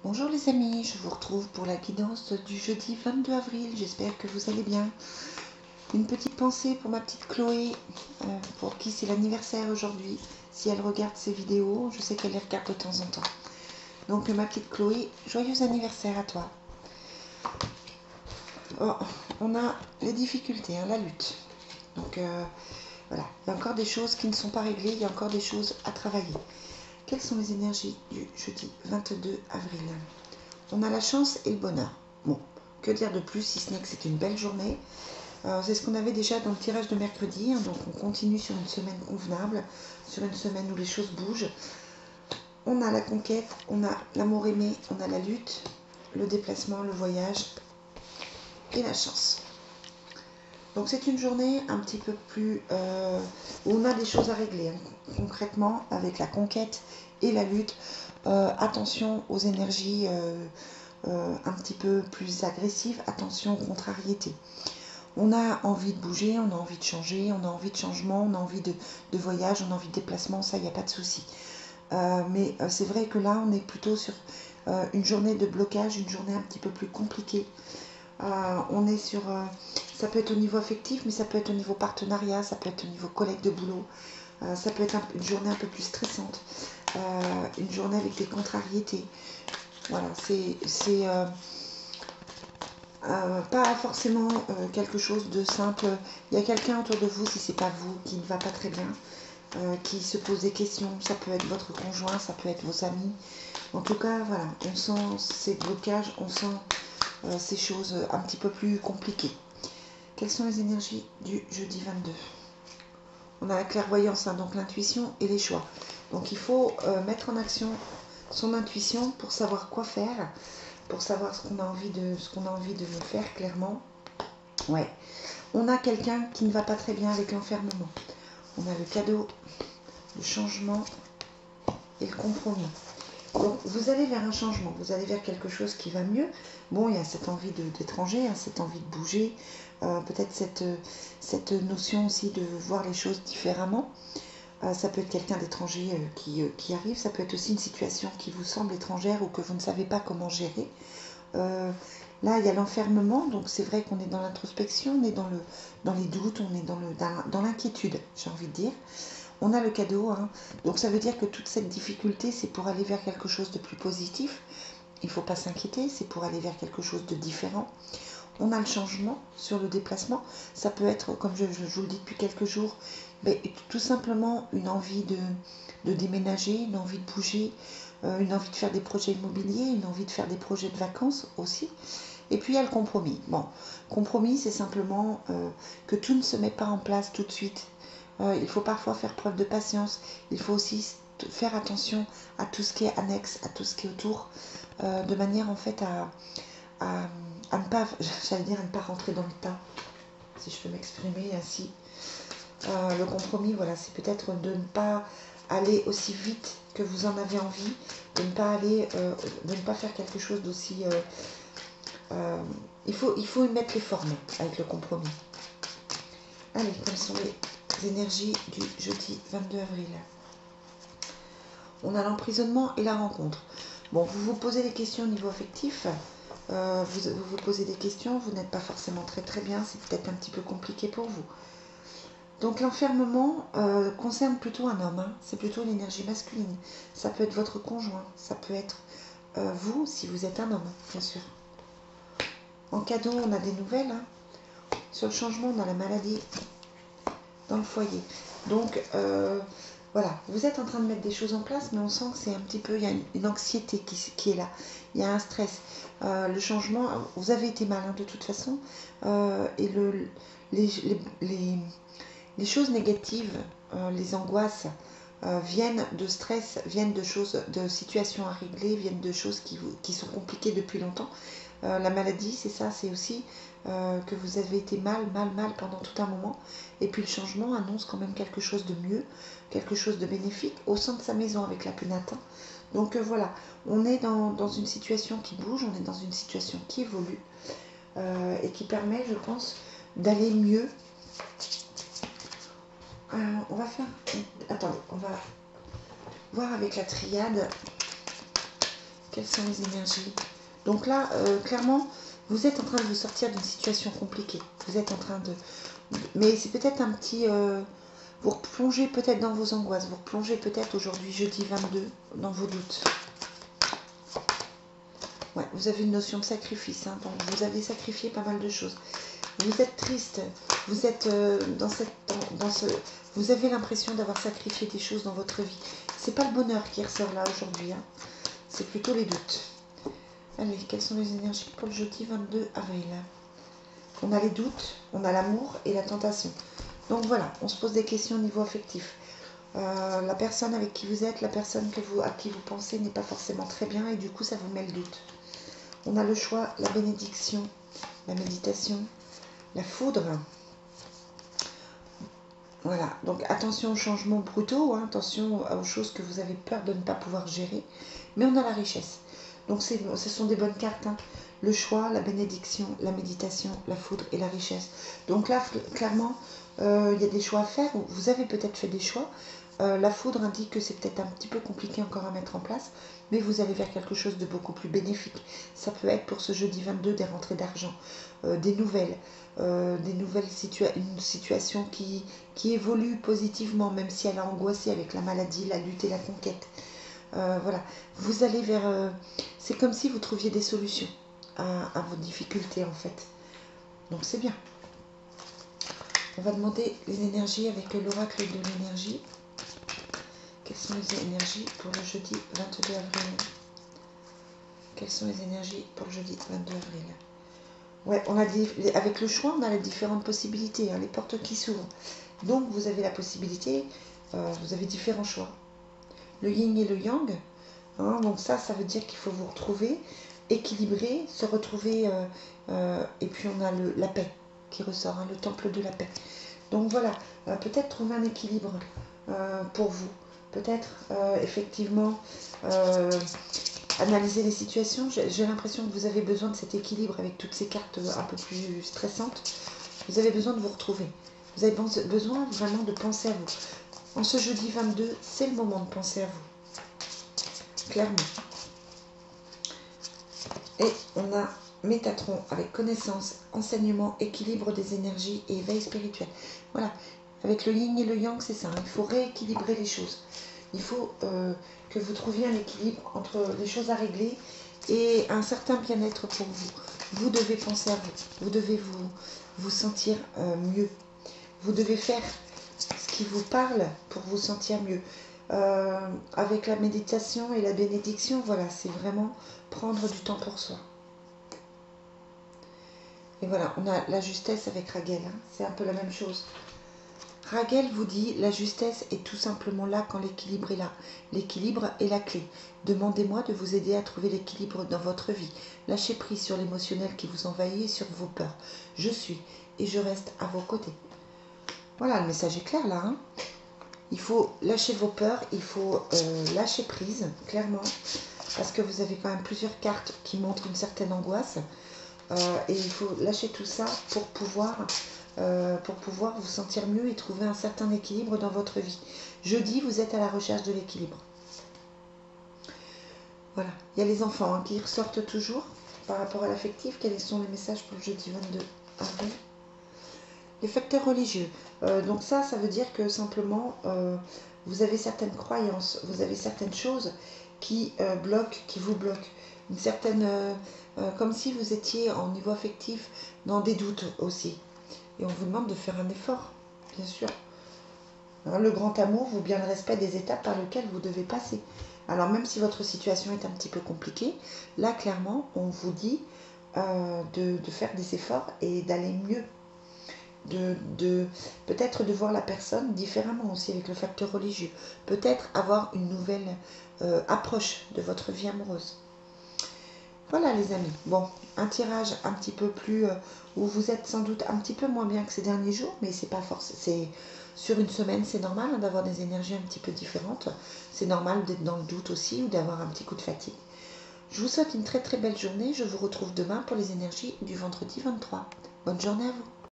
Bonjour les amis, je vous retrouve pour la guidance du jeudi 22 avril, j'espère que vous allez bien. Une petite pensée pour ma petite Chloé, pour qui c'est l'anniversaire aujourd'hui. Si elle regarde ces vidéos, je sais qu'elle les regarde de temps en temps. Donc ma petite Chloé, joyeux anniversaire à toi. Oh, on a les difficultés, la lutte. Donc voilà, il y a encore des choses qui ne sont pas réglées, il y a encore des choses à travailler. Quelles sont les énergies du jeudi 22 avril? On a la chance et le bonheur. Bon, que dire de plus si ce n'est que c'est une belle journée. C'est ce qu'on avait déjà dans le tirage de mercredi, donc on continue sur une semaine convenable, sur une semaine où les choses bougent. On a la conquête, on a l'amour aimé, on a la lutte, le déplacement, le voyage et la chance. Donc c'est une journée un petit peu plus où on a des choses à régler, concrètement avec la conquête et la lutte. Attention aux énergies un petit peu plus agressives, attention aux contrariétés. On a envie de bouger, on a envie de changer, on a envie de changement, on a envie de voyage, on a envie de déplacement, ça, il n'y a pas de souci. Mais c'est vrai que là, on est plutôt sur une journée de blocage, une journée un petit peu plus compliquée. On est sur, ça peut être au niveau affectif, mais ça peut être au niveau partenariat, ça peut être au niveau collègue de boulot, ça peut être une journée un peu plus stressante, une journée avec des contrariétés. Voilà, c'est pas forcément quelque chose de simple. Il y a quelqu'un autour de vous, si c'est pas vous, qui ne va pas très bien, qui se pose des questions. Ça peut être votre conjoint, ça peut être vos amis. En tout cas, voilà, on sent ces blocages, on sent ces choses un petit peu plus compliquées. Quelles sont les énergies du jeudi 22? On a la clairvoyance, donc l'intuition et les choix. Donc il faut mettre en action son intuition pour savoir quoi faire, pour savoir ce qu'on a envie de faire clairement. Ouais. On a quelqu'un qui ne va pas très bien avec l'enfermement. On a le cadeau, le changement et le compromis. Donc vous allez vers un changement, vous allez vers quelque chose qui va mieux. Bon, il y a cette envie d'étranger, cette envie de bouger, peut-être cette notion aussi de voir les choses différemment. Ça peut être quelqu'un d'étranger qui arrive, ça peut être aussi une situation qui vous semble étrangère ou que vous ne savez pas comment gérer. Là, il y a l'enfermement, donc c'est vrai qu'on est dans l'introspection, on est dans les doutes, on est dans l'inquiétude, j'ai envie de dire. On a le cadeau, donc ça veut dire que toute cette difficulté, c'est pour aller vers quelque chose de plus positif. Il ne faut pas s'inquiéter, c'est pour aller vers quelque chose de différent. On a le changement sur le déplacement. Ça peut être, comme je vous le dis depuis quelques jours, tout simplement une envie de déménager, une envie de bouger, une envie de faire des projets immobiliers, une envie de faire des projets de vacances aussi. Et puis il y a le compromis. Bon, compromis, c'est simplement que tout ne se met pas en place tout de suite. Il faut parfois faire preuve de patience. Il faut aussi faire attention à tout ce qui est annexe, à tout ce qui est autour, de manière en fait à ne pas, j'allais dire, à ne pas rentrer dans le tas, si je peux m'exprimer ainsi. Le compromis, voilà, c'est peut-être de ne pas aller aussi vite que vous en avez envie, de ne pas faire quelque chose d'aussi il faut y mettre les formes avec le compromis. Allez, quelles sont les énergies du jeudi 22 avril? On a l'emprisonnement et la rencontre. Bon, vous vous posez des questions au niveau affectif, vous vous posez des questions, vous n'êtes pas forcément très très bien, c'est peut-être un petit peu compliqué pour vous. Donc l'enfermement concerne plutôt un homme, c'est plutôt une énergie masculine. Ça peut être votre conjoint, ça peut être vous si vous êtes un homme, bien sûr. En cadeau, on a des nouvelles. Sur le changement, on a la maladie dans le foyer. Donc, voilà, vous êtes en train de mettre des choses en place, mais on sent que c'est un petit peu, il y a une anxiété qui est là. Il y a un stress. Le changement, vous avez été malin de toute façon. Et les choses négatives, les angoisses, viennent de stress, viennent de choses, de situations à régler, viennent de choses qui sont compliquées depuis longtemps. La maladie, c'est ça, c'est aussi que vous avez été mal pendant tout un moment. Et puis le changement annonce quand même quelque chose de mieux, quelque chose de bénéfique au sein de sa maison avec la Pénatin. Donc voilà, on est dans une situation qui bouge, on est dans une situation qui évolue et qui permet, je pense, d'aller mieux. On va faire... Attendez, on va voir avec la triade Quelles sont les énergies? Donc là, clairement, vous êtes en train de vous sortir d'une situation compliquée. Vous êtes en train de... Mais c'est peut-être un petit... vous replongez peut-être dans vos angoisses. Vous replongez peut-être aujourd'hui, jeudi 22, dans vos doutes. Ouais, vous avez une notion de sacrifice. Hein, donc vous avez sacrifié pas mal de choses. Vous êtes triste. Vous êtes vous avez l'impression d'avoir sacrifié des choses dans votre vie. C'est pas le bonheur qui ressort là aujourd'hui. Hein. C'est plutôt les doutes. Allez, quelles sont les énergies pour le jeudi 22 avril? On a les doutes, on a l'amour et la tentation. Donc voilà, on se pose des questions au niveau affectif. La personne avec qui vous êtes, la personne à qui vous pensez n'est pas forcément très bien et du coup ça vous met le doute. On a le choix, la bénédiction, la méditation, la foudre. Voilà, donc attention aux changements brutaux, hein, attention aux choses que vous avez peur de ne pas pouvoir gérer. Mais on a la richesse. Donc ce sont des bonnes cartes. Hein. Le choix, la bénédiction, la méditation, la foudre et la richesse. Donc là, clairement, il y a des choix à faire. Vous avez peut-être fait des choix. La foudre indique que c'est peut-être un petit peu compliqué encore à mettre en place, mais vous allez vers quelque chose de beaucoup plus bénéfique. Ça peut être pour ce jeudi 22 des rentrées d'argent, des nouvelles une situation qui évolue positivement, même si elle a angoissé avec la maladie, la lutte et la conquête. Voilà, vous allez vers... c'est comme si vous trouviez des solutions à vos difficultés en fait. Donc c'est bien. On va demander les énergies avec l'oracle de l'énergie. Quelles sont les énergies pour le jeudi 22 avril? Quelles sont les énergies pour le jeudi 22 avril? Ouais, avec le choix, on a les différentes possibilités, hein, les portes qui s'ouvrent. Donc vous avez la possibilité, vous avez différents choix. Le yin et le yang, hein, donc ça veut dire qu'il faut vous retrouver, équilibrer, se retrouver, et puis on a la paix qui ressort, hein, le temple de la paix. Donc voilà, peut-être trouver un équilibre pour vous. Peut-être effectivement analyser les situations. J'ai l'impression que vous avez besoin de cet équilibre avec toutes ces cartes un peu plus stressantes. Vous avez besoin de vous retrouver. Vous avez besoin vraiment de penser à vous. En ce jeudi 22, c'est le moment de penser à vous. Clairement. Et on a Métatron avec connaissance, enseignement, équilibre des énergies et éveil spirituel. Voilà. Avec le yin et le yang, c'est ça. Hein. Il faut rééquilibrer les choses. Il faut que vous trouviez un équilibre entre les choses à régler et un certain bien-être pour vous. Vous devez penser à vous. Vous devez vous sentir mieux. Vous devez faire ce qui vous parle pour vous sentir mieux. Avec la méditation et la bénédiction, voilà, c'est vraiment prendre du temps pour soi. Et voilà, on a la justesse avec Raguel. Hein. C'est un peu la même chose. Raguel vous dit, la justesse est tout simplement là quand l'équilibre est là. L'équilibre est la clé. Demandez-moi de vous aider à trouver l'équilibre dans votre vie. Lâchez prise sur l'émotionnel qui vous envahit et sur vos peurs. Je suis et je reste à vos côtés. Voilà, le message est clair là. Hein. Il faut lâcher vos peurs, il faut lâcher prise, clairement, parce que vous avez quand même plusieurs cartes qui montrent une certaine angoisse. Et il faut lâcher tout ça pour pouvoir vous sentir mieux et trouver un certain équilibre dans votre vie. Jeudi, vous êtes à la recherche de l'équilibre. Voilà. Il y a les enfants hein, qui ressortent toujours par rapport à l'affectif. Quels sont les messages pour le jeudi 22 avril? Les facteurs religieux. Donc ça veut dire que simplement, vous avez certaines croyances, vous avez certaines choses qui vous bloquent. Une certaine... comme si vous étiez en niveau affectif dans des doutes aussi. Et on vous demande de faire un effort, bien sûr. Hein, le grand amour ou bien le respect des étapes par lesquelles vous devez passer. Alors même si votre situation est un petit peu compliquée, là clairement on vous dit de faire des efforts et d'aller mieux. Peut-être de voir la personne différemment aussi avec le facteur religieux. Peut-être avoir une nouvelle approche de votre vie amoureuse. Voilà les amis, bon, un tirage un petit peu plus, où vous êtes sans doute un petit peu moins bien que ces derniers jours, mais c'est pas forcément, c'est sur une semaine, c'est normal hein, d'avoir des énergies un petit peu différentes, c'est normal d'être dans le doute aussi ou d'avoir un petit coup de fatigue. Je vous souhaite une très très belle journée, je vous retrouve demain pour les énergies du vendredi 23. Bonne journée à vous.